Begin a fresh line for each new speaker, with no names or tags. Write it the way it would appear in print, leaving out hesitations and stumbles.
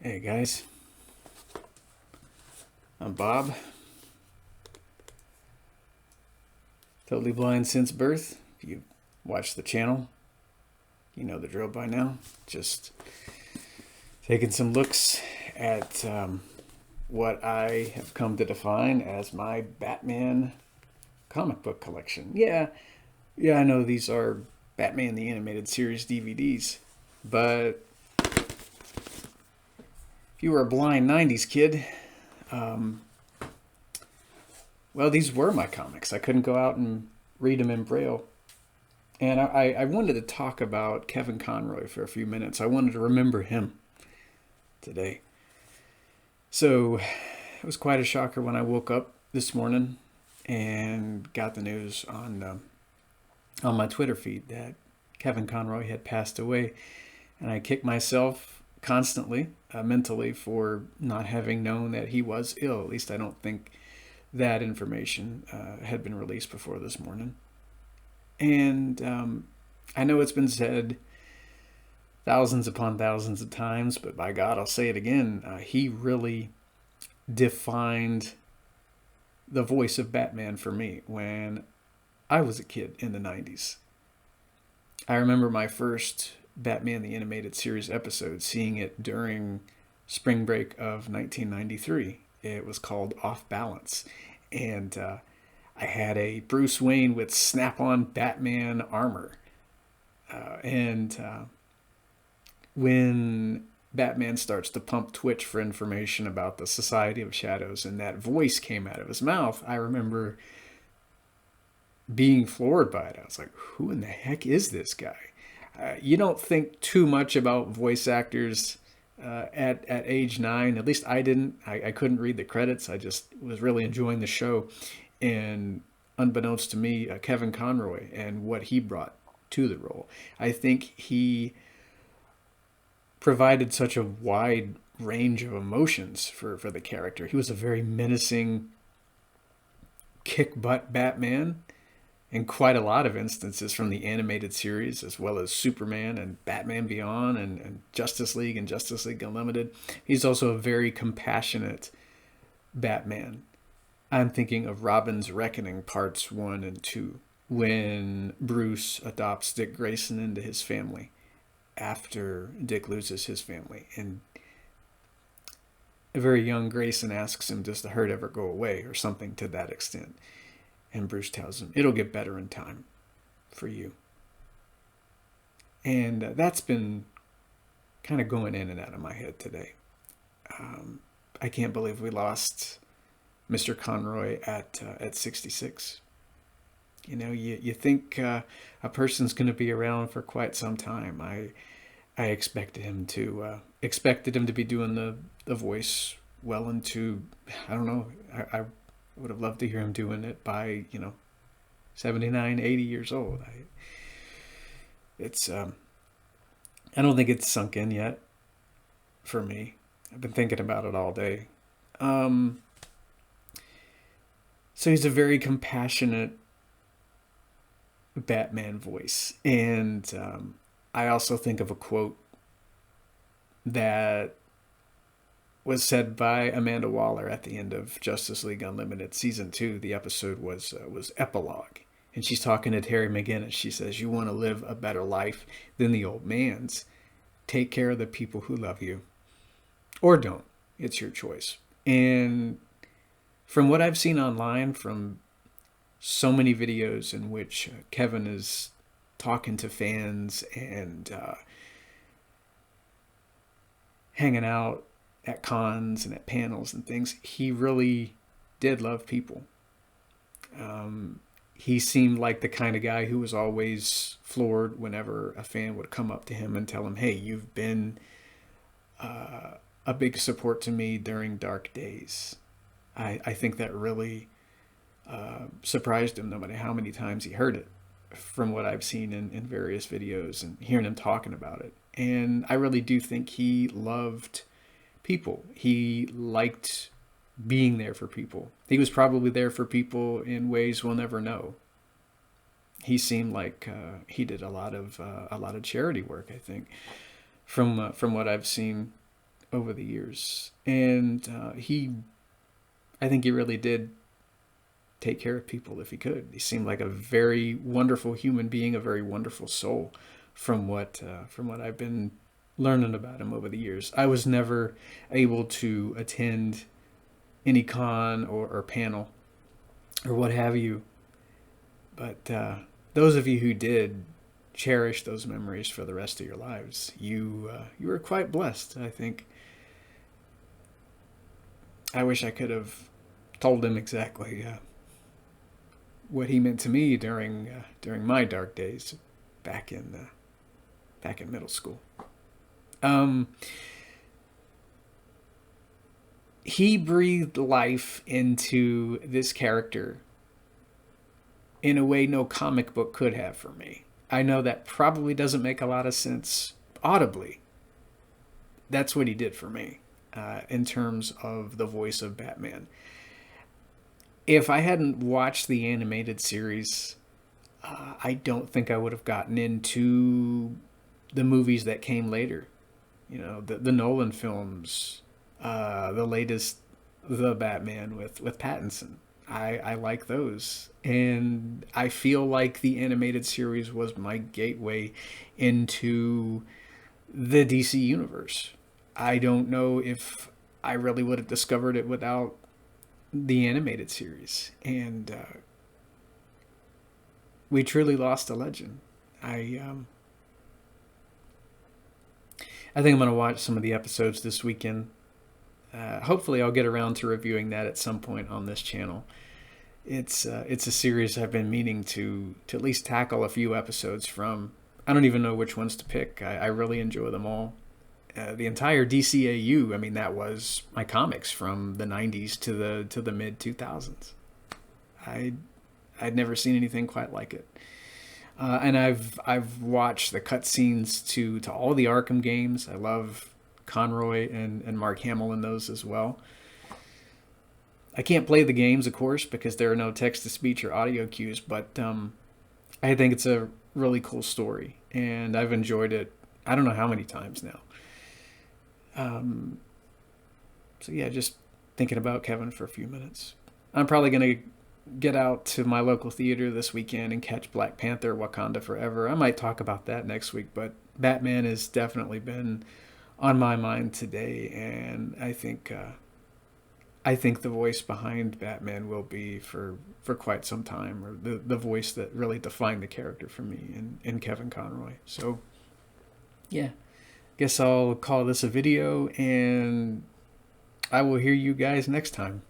Hey guys, I'm Bob. Totally blind since birth. If you watch the channel, you know the drill by now. Just taking some looks at what I have come to define as my Batman comic book collection. Yeah, I know these are Batman the Animated Series DVDs, but if you were a blind 90s kid, um, well, these were my comics. I couldn't go out and read them in Braille. And I wanted to talk about Kevin Conroy for a few minutes. I wanted to remember him today. So it was quite a shocker when I woke up this morning and got the news on my Twitter feed that Kevin Conroy had passed away. And I kicked myself constantly, mentally, for not having known that he was ill. At least I don't think that information had been released before this morning. And I know it's been said thousands upon thousands of times, but by God, I'll say it again. He really defined the voice of Batman for me when I was a kid in the 90s. I remember my first Batman the Animated Series episode, seeing it during spring break of 1993. It was called Off Balance. And I had a Bruce Wayne with snap-on Batman armor. And when Batman starts to pump Twitch for information about the Society of Shadows and that voice came out of his mouth, I remember being floored by it. I was like, who in the heck is this guy? You don't think too much about voice actors at age 9. At least I didn't. I couldn't read the credits. I just was really enjoying the show. And unbeknownst to me, Kevin Conroy and what he brought to the role. I think he provided such a wide range of emotions for the character. He was a very menacing, kick-butt Batman in quite a lot of instances from the animated series, as well as Superman and Batman Beyond and Justice League and Justice League Unlimited. He's also a very compassionate Batman. I'm thinking of Robin's Reckoning Parts 1 and 2, when Bruce adopts Dick Grayson into his family after Dick loses his family. And a very young Grayson asks him, does the hurt ever go away, or something to that extent. And Bruce tells him, it'll get better in time for you. And that's been kind of going in and out of my head today. I can't believe we lost Mr. Conroy at 66. You know, you think a person's going to be around for quite some time. I expected him to be doing the voice well into, I don't know, I would have loved to hear him doing it by 79, 80 years old. I don't think it's sunk in yet for me. I've been thinking about it all day. So he's a very compassionate Batman voice. And I also think of a quote that was said by Amanda Waller at the end of Justice League Unlimited Season 2. The episode was Epilogue. And she's talking to Terry McGinnis. She says, you want to live a better life than the old man's. Take care of the people who love you. Or don't. It's your choice. And from what I've seen online, from so many videos in which Kevin is talking to fans and hanging out at cons and at panels and things, he really did love people. He seemed like the kind of guy who was always floored whenever a fan would come up to him and tell him, hey, you've been a big support to me during dark days. I think that really surprised him, no matter how many times he heard it, from what I've seen in various videos and hearing him talking about it. And I really do think he loved people. He liked being there for people. He was probably there for people in ways we'll never know. He seemed like he did a lot of charity work, I think, from what I've seen over the years. And I think he really did take care of people if he could. He seemed like a very wonderful human being, a very wonderful soul, from what I've been learning about him over the years. I was never able to attend any con or panel or what have you, but those of you who did, cherish those memories for the rest of your lives. You were quite blessed, I think. I wish I could have told him exactly what he meant to me during my dark days back in middle school. He breathed life into this character in a way no comic book could have for me. I know that probably doesn't make a lot of sense audibly. That's what he did for me in terms of the voice of Batman. If I hadn't watched the animated series, I don't think I would have gotten into the movies that came later. You know, the Nolan films, the latest, The Batman with Pattinson. I like those. And I feel like the animated series was my gateway into the DC universe. I don't know if I really would have discovered it without the animated series. And we truly lost a legend. I think I'm going to watch some of the episodes this weekend. Hopefully I'll get around to reviewing that at some point on this channel. It's a series I've been meaning to at least tackle a few episodes from. I don't even know which ones to pick. I really enjoy them all. The entire DCAU, I mean, that was my comics from the 90s to the mid 2000s. I'd never seen anything quite like it. And I've watched the cutscenes to all the Arkham games. I love Conroy and Mark Hamill in those as well. I can't play the games, of course, because there are no text-to-speech or audio cues, but I think it's a really cool story, and I've enjoyed it I don't know how many times now. So yeah, just thinking about Kevin for a few minutes. I'm probably going to get out to my local theater this weekend and catch Black Panther: Wakanda Forever. I might talk about that next week, but Batman has definitely been on my mind today, and I think the voice behind Batman will be for quite some time, or the voice that really defined the character for me in Kevin Conroy. So yeah, guess I'll call this a video, and I will hear you guys next time.